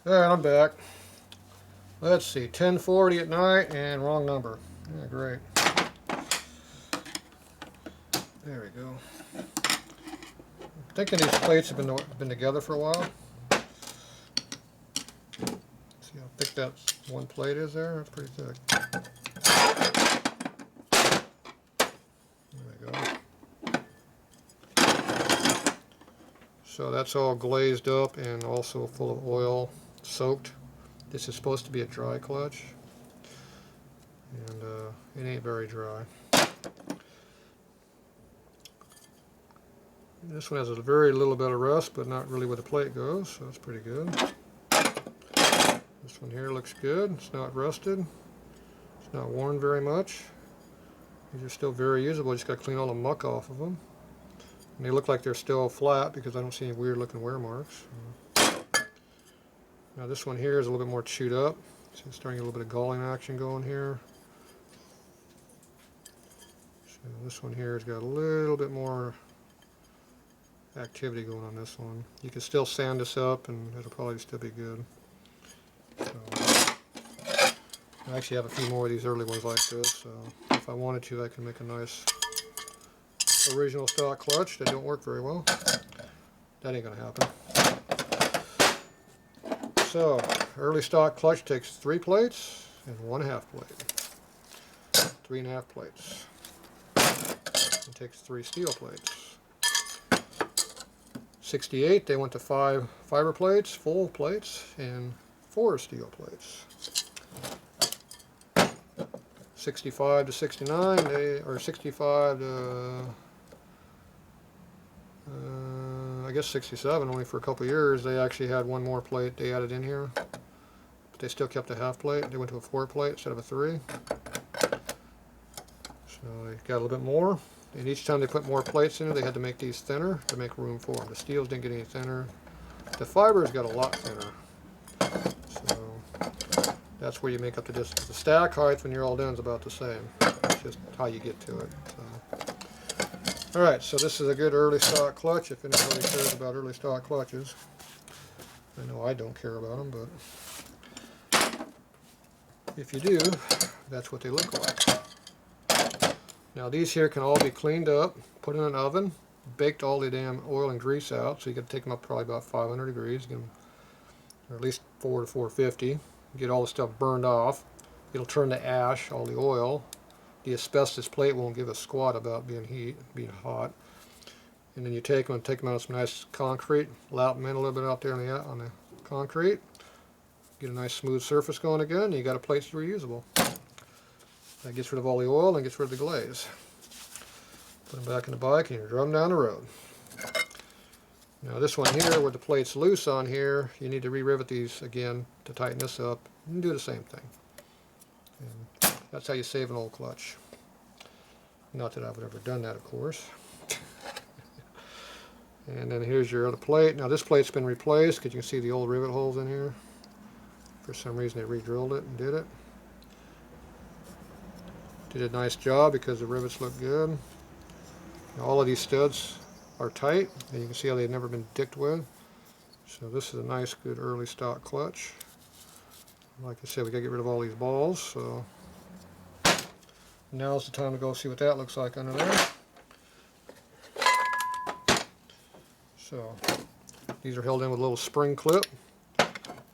Alright, I'm back. Let's see, 10:40 at night and wrong number. Yeah, great. There we go. I'm thinking these plates have been together for a while. See how thick that one plate is there? That's pretty thick. There we go. So that's all glazed up and also full of oil, soaked. This is supposed to be a dry clutch, and it ain't very dry. This one has a very little bit of rust, but not really where the plate goes, so that's pretty good. This one here looks good. It's not rusted. It's not worn very much. These are still very usable. Just got to clean all the muck off of them. And they look like they're still flat because I don't see any weird looking wear marks. Now this one here is a little bit more chewed up. So it's starting to get a little bit of galling action going here. So this one here has got a little bit more activity going on this one. You can still sand this up and it'll probably still be good. So, I actually have a few more of these early ones like this, so if I wanted to I can make a nice original stock clutch that don't work very well. That ain't gonna happen. So, early stock clutch takes 3 plates and 1/2 plate. 3.5 plates. It takes 3 steel plates. 68, they went to 5 fiber plates, full plates, and 4 steel plates. 65 to 69, or 65 to, I guess 67, only for a couple of years, they actually had 1 more plate they added in here. But they still kept a 1/2 plate. They went to a 4 plate instead of a 3. So they got a little bit more. And each time they put more plates in it, they had to make these thinner to make room for them. The steels didn't get any thinner. The fibers got a lot thinner. So that's where you make up the distance. The stack height when you're all done is about the same. It's just how you get to it. So. Alright, so this is a good early stock clutch if anybody cares about early stock clutches. I know I don't care about them, but if you do, that's what they look like. Now these here can all be cleaned up, put in an oven, baked all the damn oil and grease out, so you got to take them up probably about 500 degrees, get them, or at least 4 to 450, get all the stuff burned off. It'll turn to ash, all the oil. The asbestos plate won't give a squat about being hot. And then you take them out some nice concrete, lap them in a little bit out there on the concrete, get a nice smooth surface going again, and you got a plate that's reusable. That gets rid of all the oil and gets rid of the glaze. Put them back in the bike and you drum down the road. Now this one here, where the plate's loose on here, you need to re-rivet these again to tighten this up and do the same thing. And that's how you save an old clutch. Not that I would ever done that, of course. And then here's your other plate. Now this plate's been replaced because you can see the old rivet holes in here. For some reason they re-drilled it and did it. Did a nice job because the rivets look good. Now, all of these studs are tight, and you can see how they've never been dicked with. So this is a nice, good early stock clutch. Like I said, we got to get rid of all these balls. So now's the time to go see what that looks like under there. So these are held in with a little spring clip.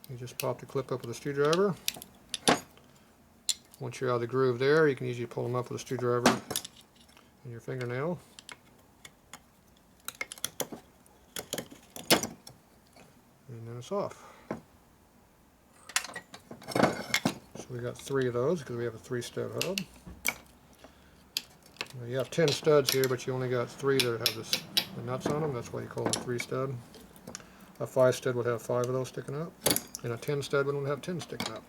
You just pop the clip up with a screwdriver. Once you're out of the groove there, you can easily pull them up with a screwdriver and your fingernail. And then it's off. So we got 3 of those because we have a 3-stud hub. Now you have 10 studs here, but you only got 3 that have the nuts on them. That's why you call it a 3-stud. A 5-stud would have 5 of those sticking up, and a 10-stud wouldn't have 10 sticking up.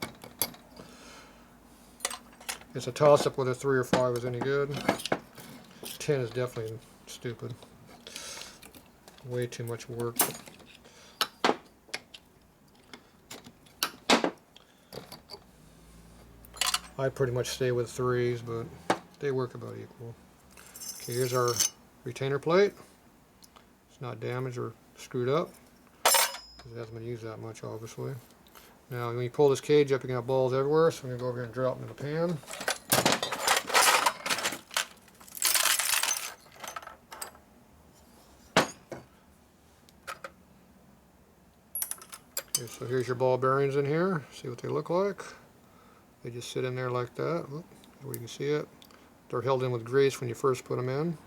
It's a toss-up whether 3 or 5 is any good. 10 is definitely stupid. Way too much work. I pretty much stay with 3s, but they work about equal. Okay, here's our retainer plate. It's not damaged or screwed up because it hasn't been used that much, obviously. Now when you pull this cage up, you're going to have balls everywhere, so I'm going to go over here and drop them in the pan. Okay, so here's your ball bearings in here. See what they look like. They just sit in there like that. Whoop, where you can see it. They're held in with grease when you first put them in.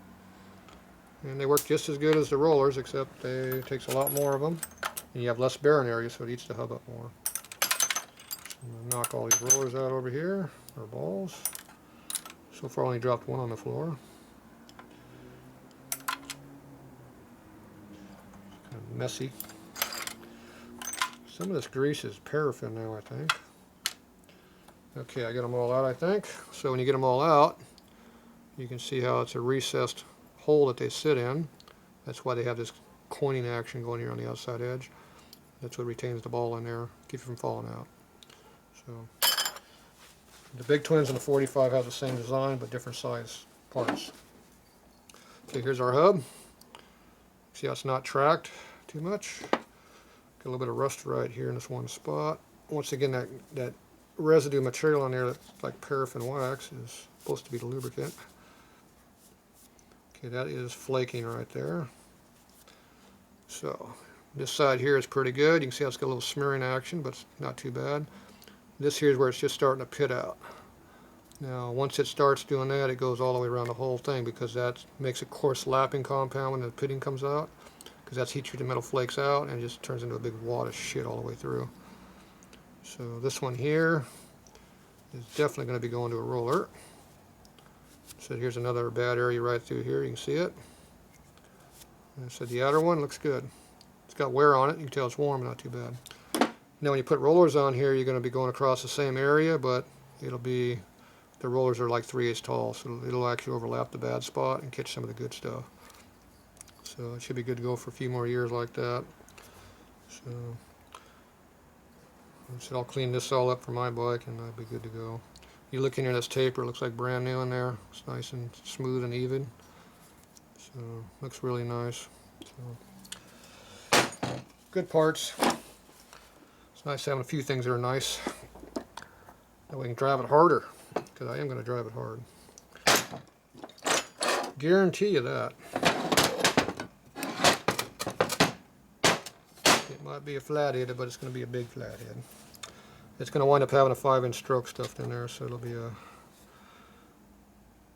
And they work just as good as the rollers, except it takes a lot more of them. And you have less bearing area, so it eats the hub up more. I'm going to knock all these rollers out over here, or balls. So far I only dropped one on the floor. Kind of messy. Some of this grease is paraffin now, I think. Okay, I got them all out, I think. So when you get them all out, you can see how it's a recessed hole that they sit in. That's why they have this coining action going here on the outside edge. That's what retains the ball in there, keep it from falling out. So the Big Twins and the 45 have the same design but different size parts. Okay, here's our hub. See how it's not tracked too much. Got a little bit of rust right here in this one spot. Once again, that residue material on there that's like paraffin wax is supposed to be the lubricant. Okay, that is flaking right there. So this side here is pretty good. You can see how it's got a little smearing action, but it's not too bad. This here is where it's just starting to pit out. Now once it starts doing that, it goes all the way around the whole thing, because that makes a coarse lapping compound when the pitting comes out, because that's heat treated metal flakes out and it just turns into a big wad of shit all the way through. So this one here is definitely going to be going to a roller. So here's another bad area right through here. You can see it. And so the outer one looks good. It's got wear on it. You can tell it's warm, not too bad. Now when you put rollers on here, you're going to be going across the same area, but it'll be, the rollers are like 3/8 tall, so it'll actually overlap the bad spot and catch some of the good stuff. So it should be good to go for a few more years like that. So I'll clean this all up for my bike and I'll be good to go. You look in here, this taper looks like brand new in there. It's nice and smooth and even. So looks really nice. So, good parts. It's nice having a few things that are nice. That we can drive it harder, because I am going to drive it hard. Guarantee you that. It might be a flathead, but it's going to be a big flathead. It's going to wind up having a 5-inch stroke stuffed in there, so it'll be a...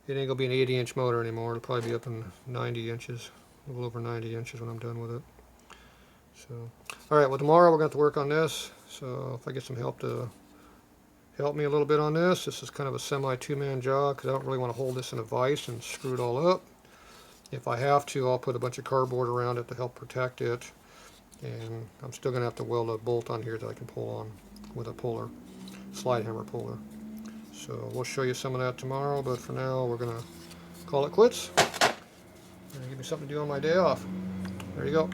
It ain't going to be an 80-inch motor anymore. It'll probably be up in 90 inches, a little over 90 inches when I'm done with it. So, alright, well tomorrow we're going to have to work on this, so if I get some help to help me a little bit on this. This is kind of a semi-two-man job, because I don't really want to hold this in a vise and screw it all up. If I have to, I'll put a bunch of cardboard around it to help protect it, and I'm still going to have to weld a bolt on here that I can pull on with a puller, slide hammer puller. So we'll show you some of that tomorrow, but for now we're going to call it quits. Give me something to do on my day off. There you go.